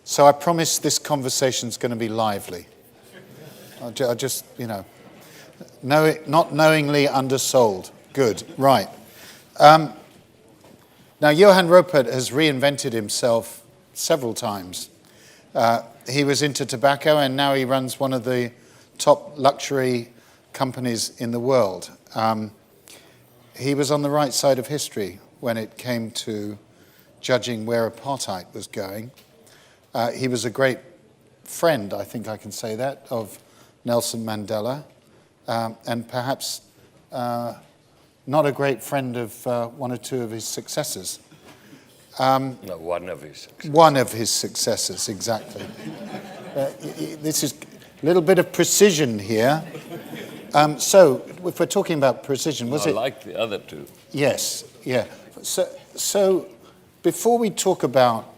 So I promise this conversation's going to be lively. I just, not knowingly undersold. Good, right. Now, Johan Rupert has reinvented himself several times. He was into tobacco, and now he runs one of the top luxury companies in the world. He was on the right side of history when it came to judging where apartheid was going. He was a great friend, I think I can say that, of Nelson Mandela, and perhaps not a great friend of one or two of his successors. No, one of his successors. One of his successors, exactly. This is a little bit of precision here. So, if we're talking about precision, I like the other two. Yes, yeah. So before we talk about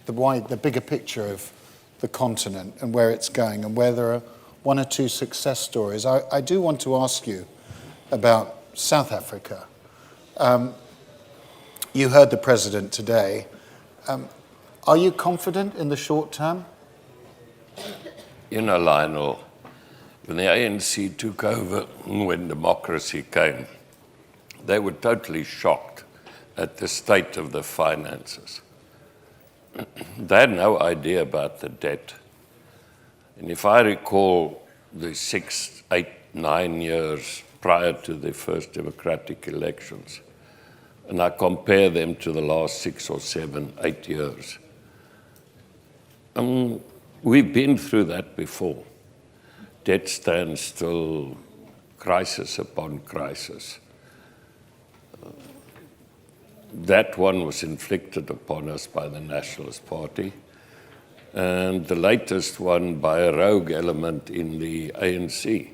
the bigger picture of the continent and where it's going and where there are one or two success stories, I do want to ask you about South Africa. You heard the president today. Are you confident in the short term? You know, Lionel, when the ANC took over, when democracy came, they were totally shocked at the state of the finances. They had no idea about the debt. And if I recall the 6, 8, 9 years prior to the first democratic elections, and I compare them to the last 6 or 7, 8 years, we've been through that before. Debt standstill, crisis upon crisis. That one was inflicted upon us by the Nationalist Party, and the latest one by a rogue element in the ANC.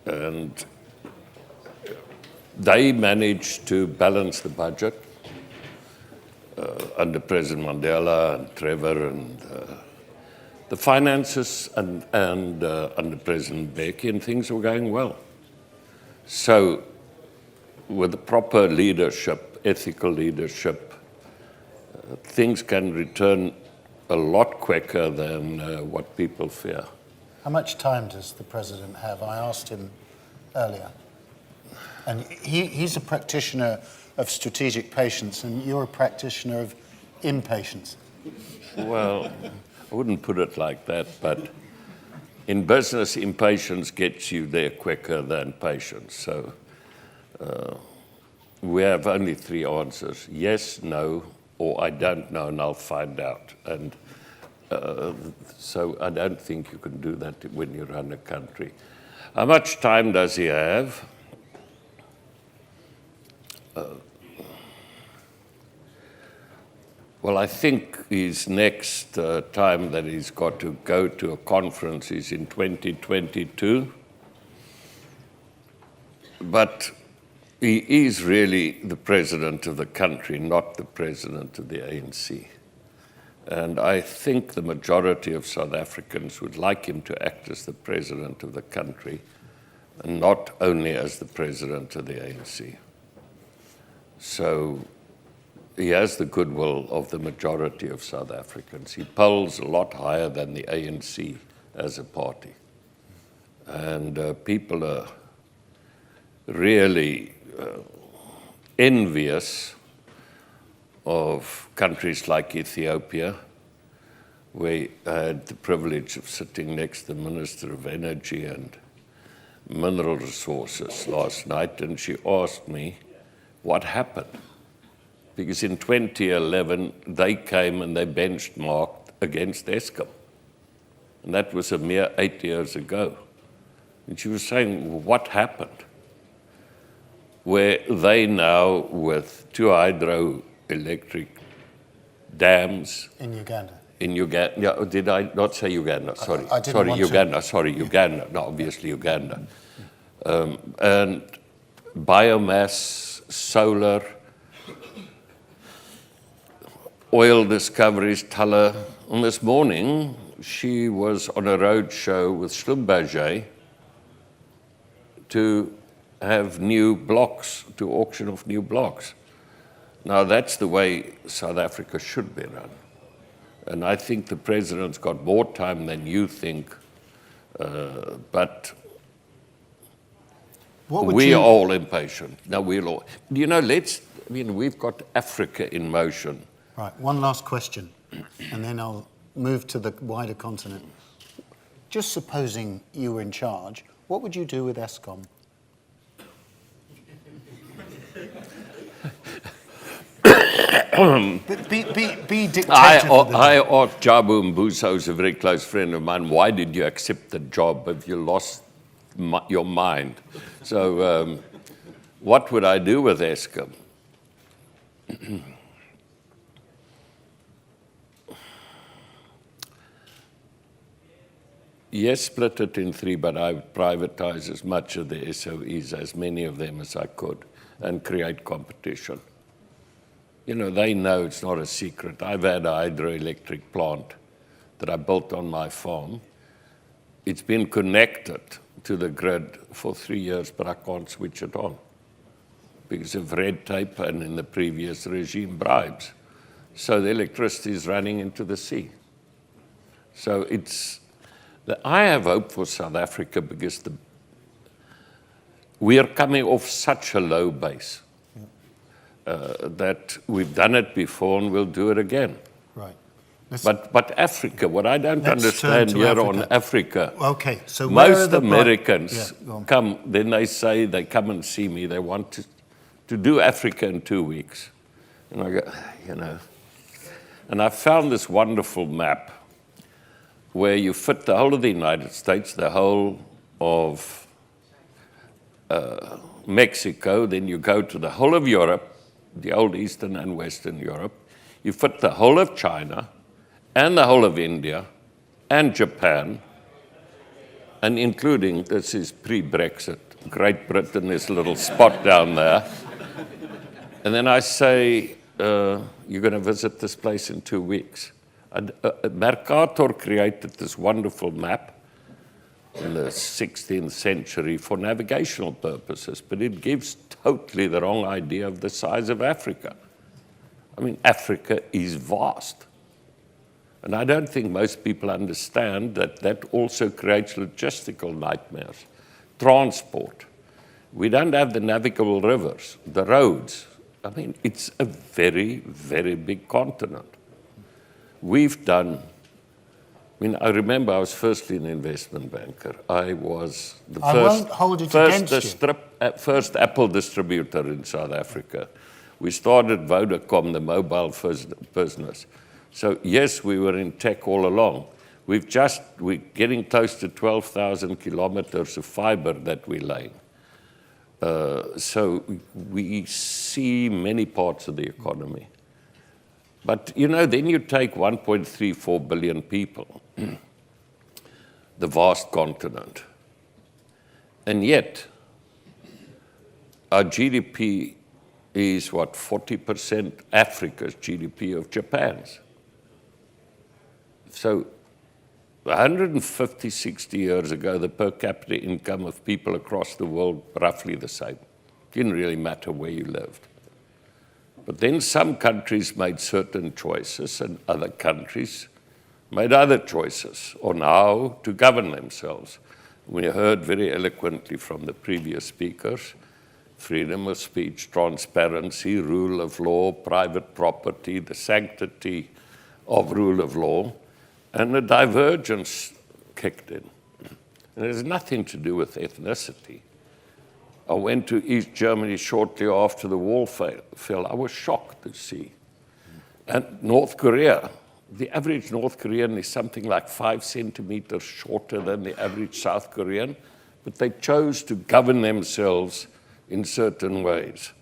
And they managed to balance the budget under President Mandela and Trevor and the finances and under President Mbeki, and things were going well. So with the proper leadership, ethical leadership, things can return a lot quicker than what people fear. How much time does the president have? I asked him earlier. And he's a practitioner of strategic patience, and you're a practitioner of impatience. Well, I wouldn't put it like that, but in business, impatience gets you there quicker than patience. So we have only 3 answers: yes, no, or I don't know and I'll find out. And so I don't think you can do that when you run a country. How much time does he have? Well, I think his next time that he's got to go to a conference is in 2022. But he is really the president of the country, not the president of the ANC. And I think the majority of South Africans would like him to act as the president of the country, and not only as the president of the ANC. So he has the goodwill of the majority of South Africans. He polls a lot higher than the ANC as a party. And people are really envious of countries like Ethiopia, where I had the privilege of sitting next to the Minister of Energy and Mineral Resources last night, and she asked me what happened. Because in 2011, they came and they benchmarked against Eskom. And that was a mere 8 years ago. And she was saying, what happened? Where they now, with 2 hydroelectric dams. In Uganda. In Uganda. Yeah, did I not say Uganda? Sorry. I didn't Sorry, want Uganda. to. Sorry, Uganda. No, obviously Uganda. And biomass, solar, oil discoveries, Tulla. And this morning, she was on a road show with Schlumberger to have new blocks, to auction off new blocks. Now, that's the way South Africa should be run. And I think the president's got more time than you think, but we're all impatient. No, we're all. You know, we've got Africa in motion. Right, one last question, and then I'll move to the wider continent. Just supposing you were in charge, what would you do with ESCOM? Be dictator. I asked Jabu Mbusa, who's a very close friend of mine, why did you accept the job if you lost your mind? So what would I do with ESCOM? Yes, split it in three, but I would privatize as much of the SOEs, as many of them as I could, and create competition. You know, they know it's not a secret. I've had a hydroelectric plant that I built on my farm. It's been connected to the grid for 3 years, but I can't switch it on because of red tape and in the previous regime bribes. So the electricity is running into the sea. So I have hope for South Africa because we are coming off such a low base. That we've done it before and we'll do it again. Right. But Africa, what I don't understand here on Africa, okay, so most Americans come, then they say they come and see me, they want to do Africa in 2 weeks. And I go, you know, and I found this wonderful map where you fit the whole of the United States, the whole of Mexico, then you go to the whole of Europe, the old Eastern and Western Europe. You fit the whole of China and the whole of India and Japan, and including, this is pre-Brexit, Great Britain, this little spot down there. And then I say, you're going to visit this place in 2 weeks. And Mercator created this wonderful map in the 16th century for navigational purposes, but it gives totally the wrong idea of the size of Africa. I mean, Africa is vast. And I don't think most people understand that that also creates logistical nightmares. Transport. We don't have the navigable rivers, the roads. I mean, it's a very, very big continent. We've done, I remember I was firstly an investment banker. I was the first Apple distributor in South Africa. We started Vodacom, the mobile business. So yes, we were in tech all along. We're getting close to 12,000 kilometers of fiber that we're laying. So we see many parts of the economy. But, you know, then you take 1.34 billion people, the vast continent, and yet our GDP is, 40% Africa's GDP of Japan's. So 150, 60 years ago, the per capita income of people across the world, roughly the same. Didn't really matter where you lived. But then some countries made certain choices and other countries made other choices on how to govern themselves. We heard very eloquently from the previous speakers, freedom of speech, transparency, rule of law, private property, the sanctity of rule of law, and the divergence kicked in. And it has nothing to do with ethnicity. I went to East Germany shortly after the wall fell. I was shocked to see. And North Korea, the average North Korean is something like 5 centimeters shorter than the average South Korean, but they chose to govern themselves in certain ways.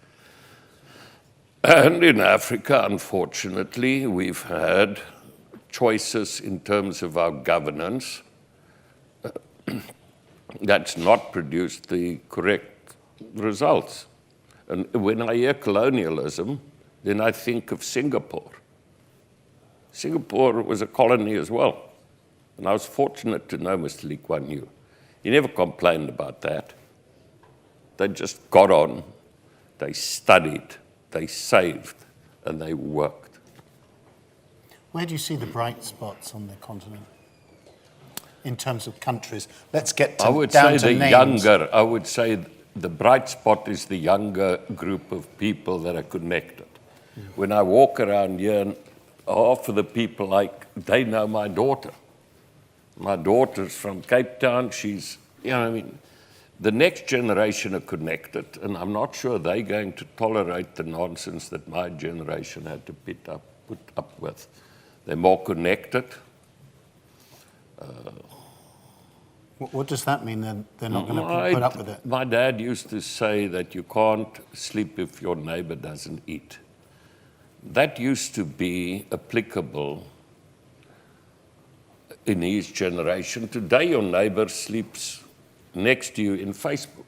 And in Africa, unfortunately, we've had choices in terms of our governance that's not produced the correct results. And when I hear colonialism, then I think of Singapore. Singapore was a colony as well. And I was fortunate to know Mr. Lee Kuan Yew. He never complained about that. They just got on, they studied, they saved, and they worked. Where do you see the bright spots on the continent in terms of countries? Let's get I would down say to the names. I would say the bright spot is the younger group of people that are connected. When I walk around here, and half of the people, they know my daughter. My daughter's from Cape Town. She's, the next generation are connected, and I'm not sure they're going to tolerate the nonsense that my generation had to put up with. They're more connected. What does that mean? They're not going to put up with it? My dad used to say that you can't sleep if your neighbor doesn't eat. That used to be applicable in his generation. Today, your neighbor sleeps next to you in Facebook.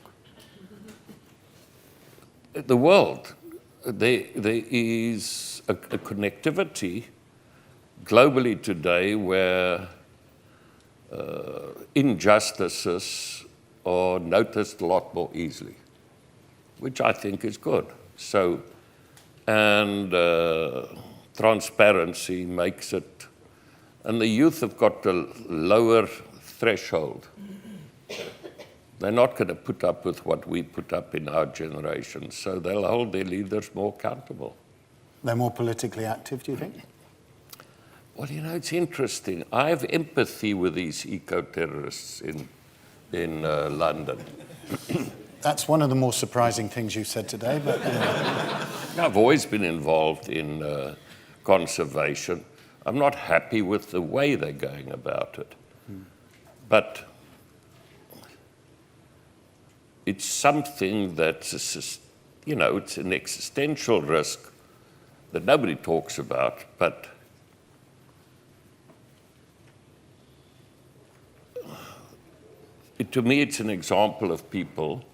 The world, there is a connectivity globally today where injustices are noticed a lot more easily, which I think is good. So, and transparency makes it, and the youth have got a lower threshold. They're not going to put up with what we put up in our generation, so they'll hold their leaders more accountable. They're more politically active, do you think? Well, it's interesting. I have empathy with these eco-terrorists in London. That's one of the more surprising things you said today. But I've always been involved in conservation. I'm not happy with the way they're going about it. But it's something that's, it's an existential risk that nobody talks about, but to me, it's an example of people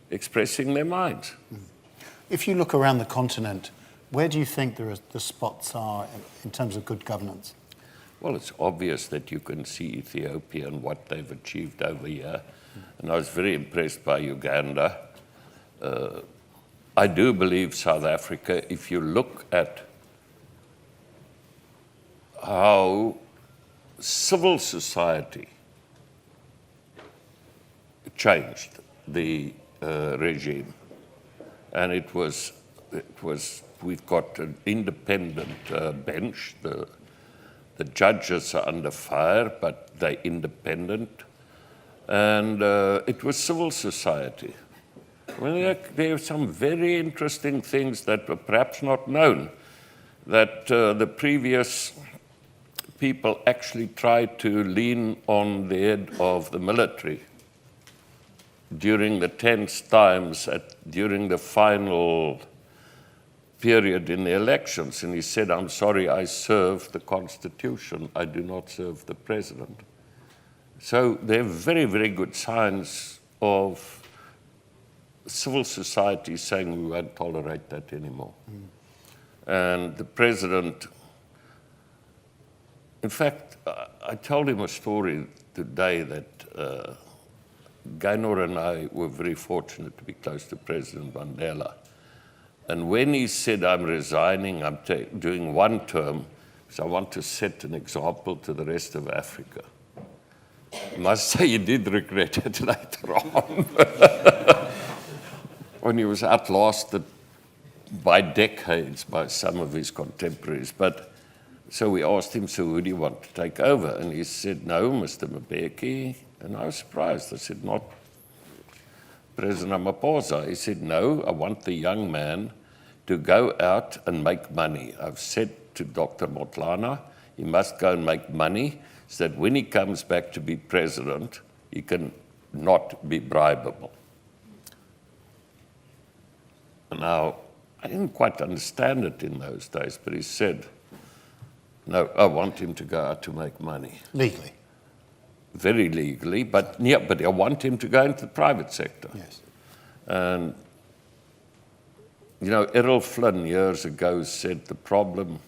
expressing their minds. if you look around the continent, where do you think the spots are in terms of good governance? Well, it's obvious that you can see Ethiopia and what they've achieved over here. And I was very impressed by Uganda. I do believe South Africa, if you look at how civil society changed the regime, and we've got an independent bench. The judges are under fire, but they're independent. And it was civil society. Well, there are some very interesting things that were perhaps not known, that the previous people actually tried to lean on the head of the military during the tense times, during the final period in the elections. And he said, "I'm sorry, I serve the Constitution. I do not serve the president." So there are very, very good signs of civil society saying we won't tolerate that anymore. And the president, in fact, I told him a story today that Gaynor and I were very fortunate to be close to President Mandela. And when he said, "I'm resigning, I'm doing one term, because I want to set an example to the rest of Africa," I must say he did regret it later on, when he was outlasted by decades by some of his contemporaries. But so we asked him, "So who do you want to take over?" And he said, "No, Mr. Mbeki." And I was surprised. I said, "Not President Ramaphosa." He said, "No, I want the young man to go out and make money. I've said to Dr. Motlana, he must go and make money so that when he comes back to be president, he can not be bribable." Now, I didn't quite understand it in those days, but he said, "No, I want him to go out to make money." Legally? Very legally, but I want him to go into the private sector. Yes. And, Errol Flynn years ago said, "The problem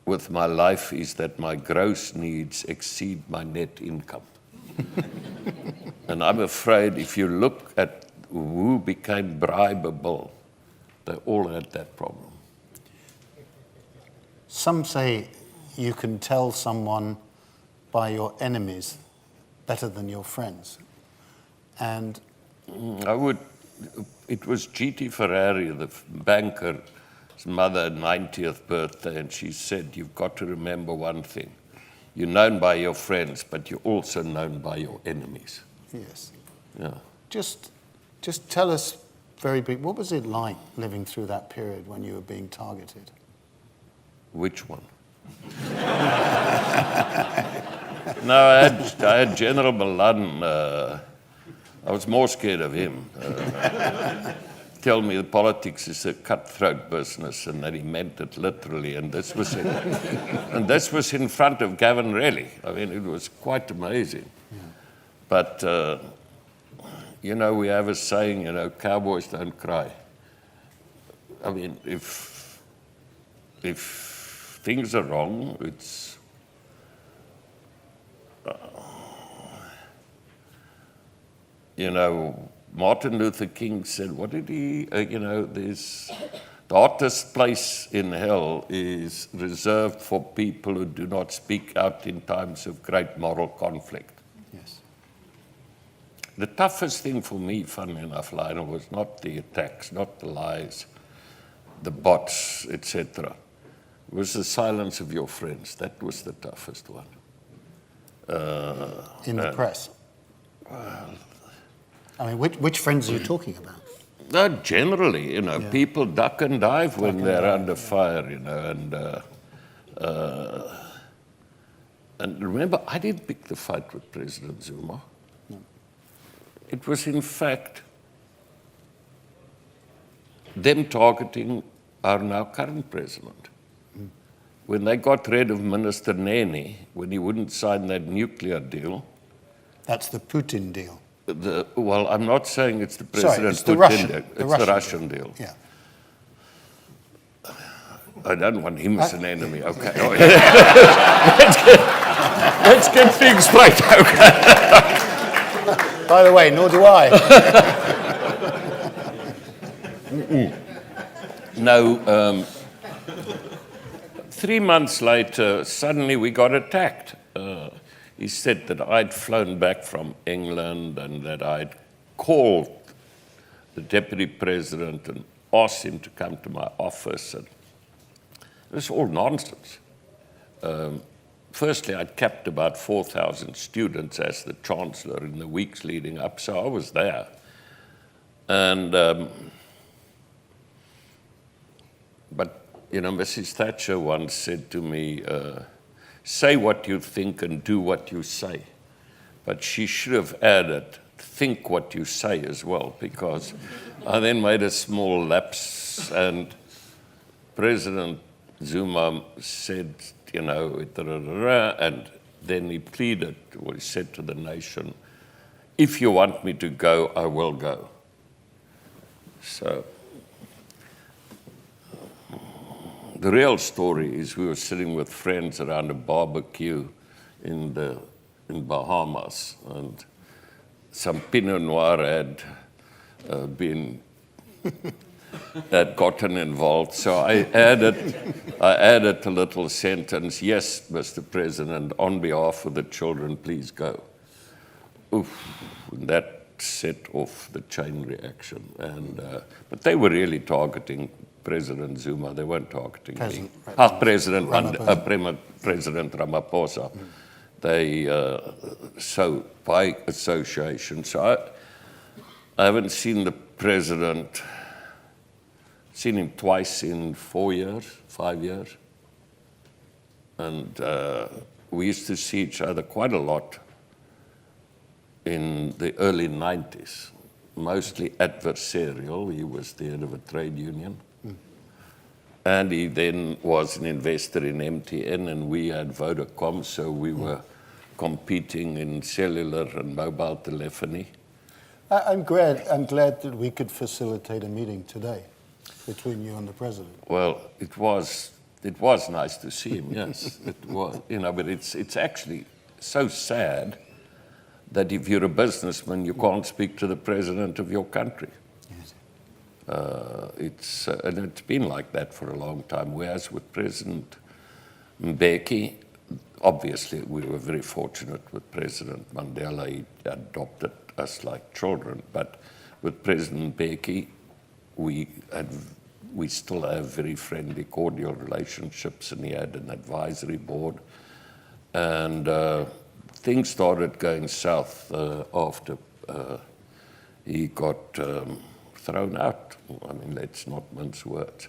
with my life is that my gross needs exceed my net income." And I'm afraid if you look at who became bribable, they all had that problem. Some say you can tell someone by your enemies better than your friends. And it was G.T. Ferrari, the banker's mother's 90th birthday, and she said, you've got to remember one thing. You're known by your friends, but you're also known by your enemies. yes, Yeah. just tell us very brief, what was it like living through that period when you were being targeted? Which one? No, I had General Milan. I was more scared of him. Tell me the politics is a cutthroat business, and that he meant it literally. And this was in front of Gavin Reilly. I mean, it was quite amazing. Yeah. But you know, we have a saying, you know, cowboys don't cry. I mean, if things are wrong, it's you know, Martin Luther King said, what did he, you know, the hottest place in hell is reserved for people who do not speak out in times of great moral conflict. Yes. The toughest thing for me, funnily enough, Lionel, was not the attacks, not the lies, the bots, etc. It was the silence of your friends. That was the toughest one. In the press? I mean, which friends are you talking about? Generally, you know, Yeah. people duck and dive when they're under fire, you know, and remember, I didn't pick the fight with President Zuma. No. It was, in fact, them targeting our now current president. When they got rid of Minister Nene, when he wouldn't sign that nuclear deal. That's the Putin deal. Well, I'm not saying it's the President it's the Putin Russian, deal. the It's the Russian deal. Yeah. I don't want him as an enemy. Okay. Let's get things straight. Okay. By the way, nor do I. No. 3 months later, suddenly we got attacked. He said that I'd flown back from England and that I'd called the deputy president and asked him to come to my office. And it was all nonsense. Firstly, I'd kept about 4,000 students as the chancellor in the weeks leading up, so I was there. And, but, you know, Mrs. Thatcher once said to me, say what you think and do what you say. But she should have added, think what you say as well, because I then made a small lapse, and President Zuma said, you know, and then he pleaded, or he said to the nation, if you want me to go, I will go. So the real story is we were sitting with friends around a barbecue in Bahamas, and some Pinot Noir had gotten involved. So I added a little sentence, yes, Mr. President, on behalf of the children, please go. Oof, that set off the chain reaction. And but they were really targeting President Zuma. They weren't targeting me. President Ramaphosa. They, so by association. So I haven't seen the president, seen him twice in 4 years, 5 years. And we used to see each other quite a lot in the early 90s, mostly adversarial. He was the head of a trade union. And he then was an investor in MTN, and we had Vodacom, so we were competing in cellular and mobile telephony. I'm glad that we could facilitate a meeting today between you and the president. Well, it was nice to see him, yes. It was, you know, but it's actually so sad that if you're a businessman, you can't speak to the president of your country. Yes. And it's been like that for a long time, whereas with President Mbeki, obviously we were very fortunate with President Mandela. He adopted us like children, but with President Mbeki, we still have very friendly, cordial relationships, and he had an advisory board. And things started going south after he got thrown out. I mean, let's not mince words.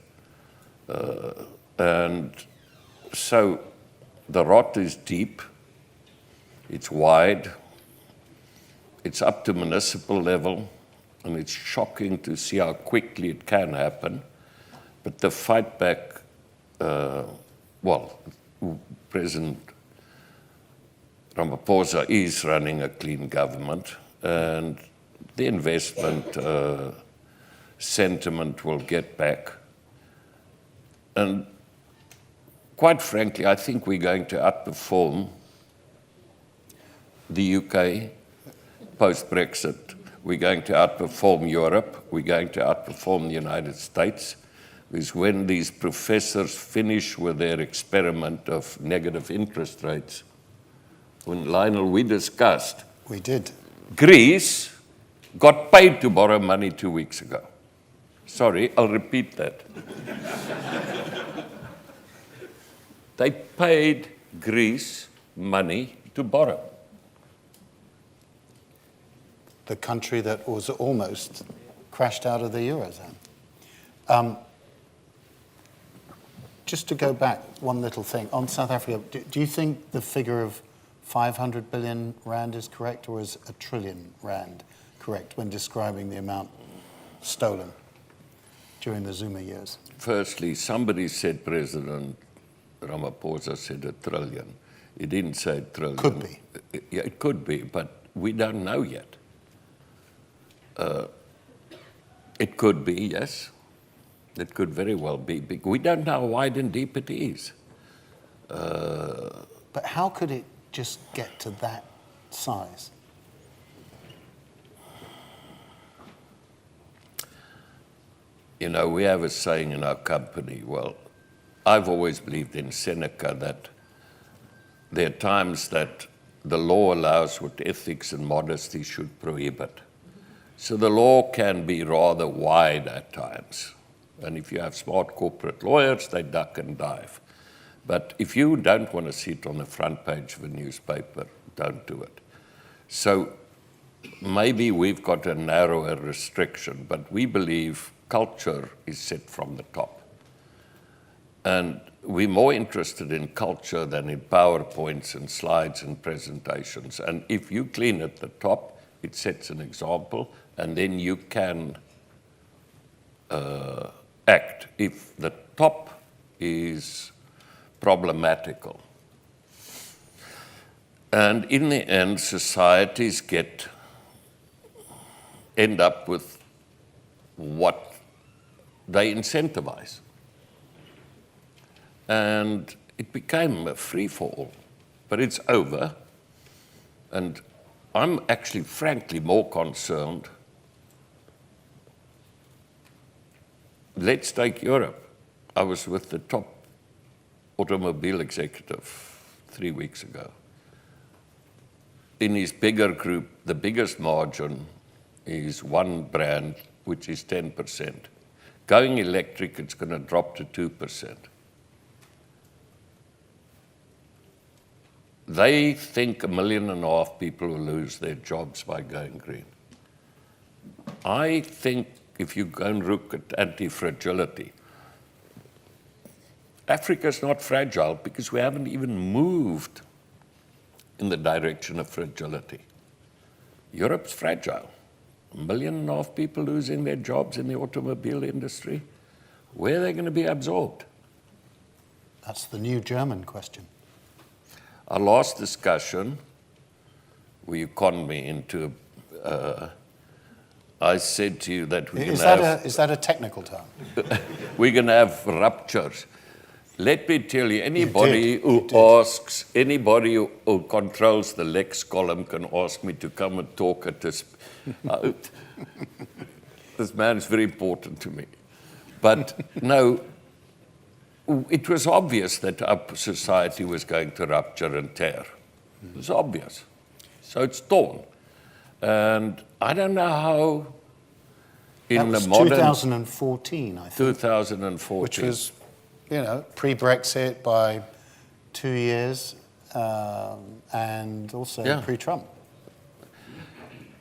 And so the rot is deep, it's wide, it's up to municipal level, and it's shocking to see how quickly it can happen. But the fight back, President Ramaphosa is running a clean government, and the investment sentiment will get back. And quite frankly, I think we're going to outperform the UK post-Brexit. We're going to outperform Europe. We're going to outperform the United States. Because when these professors finish with their experiment of negative interest rates, when Lionel, we discussed. We did. Greece got paid to borrow money 2 weeks ago. Sorry, I'll repeat that. They paid Greece money to borrow. The country that was almost crashed out of the Eurozone. Just to go back, one little thing. On South Africa, do you think the figure of 500 billion rand is correct, or is a trillion rand correct when describing the amount stolen during the Zuma years? Firstly, somebody said President Ramaphosa said $1 trillion. He didn't say $1 trillion. Could be. Yeah, it could be, but we don't know yet. It could be, yes. It could very well be. We don't know how wide and deep it is. But how could it just get to that size? You know, we have a saying in our company, well, I've always believed in Seneca that there are times that the law allows what ethics and modesty should prohibit. So the law can be rather wide at times. And if you have smart corporate lawyers, they duck and dive. But if you don't want to sit on the front page of a newspaper, don't do it. So maybe we've got a narrower restriction, but we believe culture is set from the top. And we're more interested in culture than in PowerPoints and slides and presentations. And if you clean at the top, it sets an example, and then you can act if the top is problematical. And in the end, societies end up with what they incentivize. And it became a free-for-all, but it's over. And I'm actually, frankly, more concerned. Let's take Europe. I was with the top automobile executive 3 weeks ago. In his bigger group, the biggest margin is one brand, which is 10%. Going electric, it's going to drop to 2%. They think 1.5 million people will lose their jobs by going green. I think if you go and look at anti-fragility, Africa's not fragile because we haven't even moved in the direction of fragility. Europe's fragile. 1.5 million people losing their jobs in the automobile industry. Where are they going to be absorbed? That's the new German question. Our last discussion, where you conned me into, I said to you that we're going to have... Is that a technical term? We're going to have ruptures. Let me tell you, anybody who controls the Lex column can ask me to come and talk at this. This man is very important to me. But no, it was obvious that our society was going to rupture and tear. It was obvious. So it's torn. And I don't know how That in was the modern... 2014, I think. 2014. Which was, pre-Brexit by 2 years, and also pre-Trump.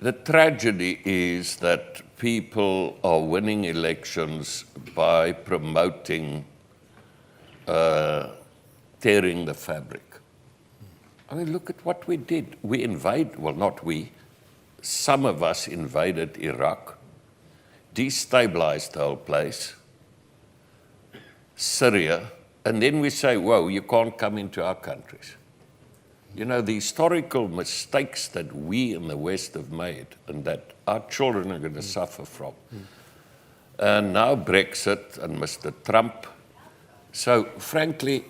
The tragedy is that people are winning elections by promoting tearing the fabric. I mean, look at what we did. We well, not we, some of us invaded Iraq, destabilized the whole place, Syria, and then we say, whoa, you can't come into our countries. You know, the historical mistakes that we in the West have made and that our children are going to suffer from. And now Brexit and Mr. Trump. So frankly,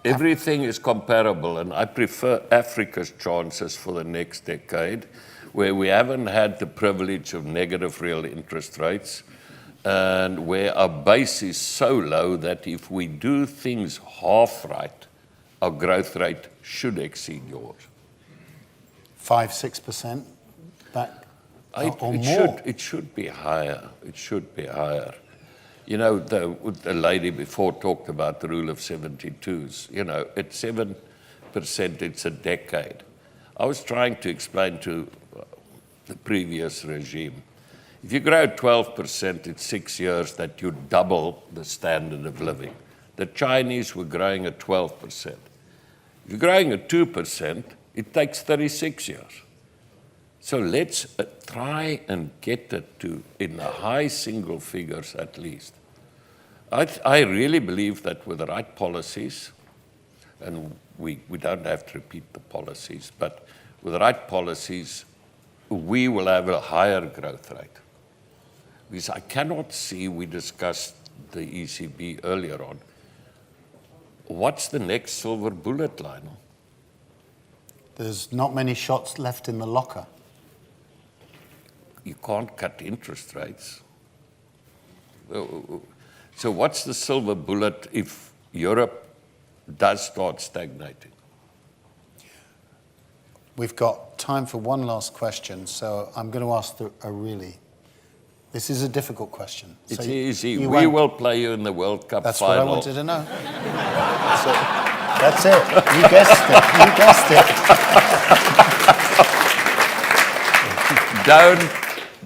everything is comparable, and I prefer Africa's chances for the next decade, where we haven't had the privilege of negative real interest rates, and where our base is so low that if we do things half right, our growth rate should exceed yours. 5-6% back or more? It should be higher. It should be higher. You know, the lady before talked about the rule of 72s. You know, at 7%, it's a decade. I was trying to explain to the previous regime, if you grow 12%, it's 6 years that you double the standard of living. The Chinese were growing at 12%. If you're growing at 2%, it takes 36 years. So let's try and get it to in the high single figures at least. I really believe that with the right policies, and we don't have to repeat the policies, but with the right policies, we will have a higher growth rate. Because I cannot see, we discussed the ECB earlier on, what's the next silver bullet, Lionel? There's not many shots left in the locker. You can't cut interest rates. So what's the silver bullet if Europe does start stagnating? We've got time for one last question, so I'm going to ask this is a difficult question. It's so easy. We will play you in the World Cup That's final. What I wanted to know. So, that's it. You guessed it. You guessed it.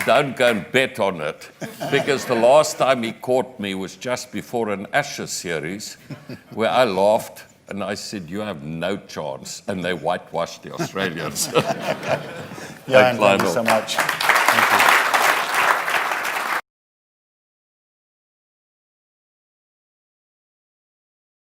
Don't go and bet on it, because the last time he caught me was just before an Ashes series where I laughed and I said, you have no chance. And they whitewashed the Australians. Yeah, thank you so much.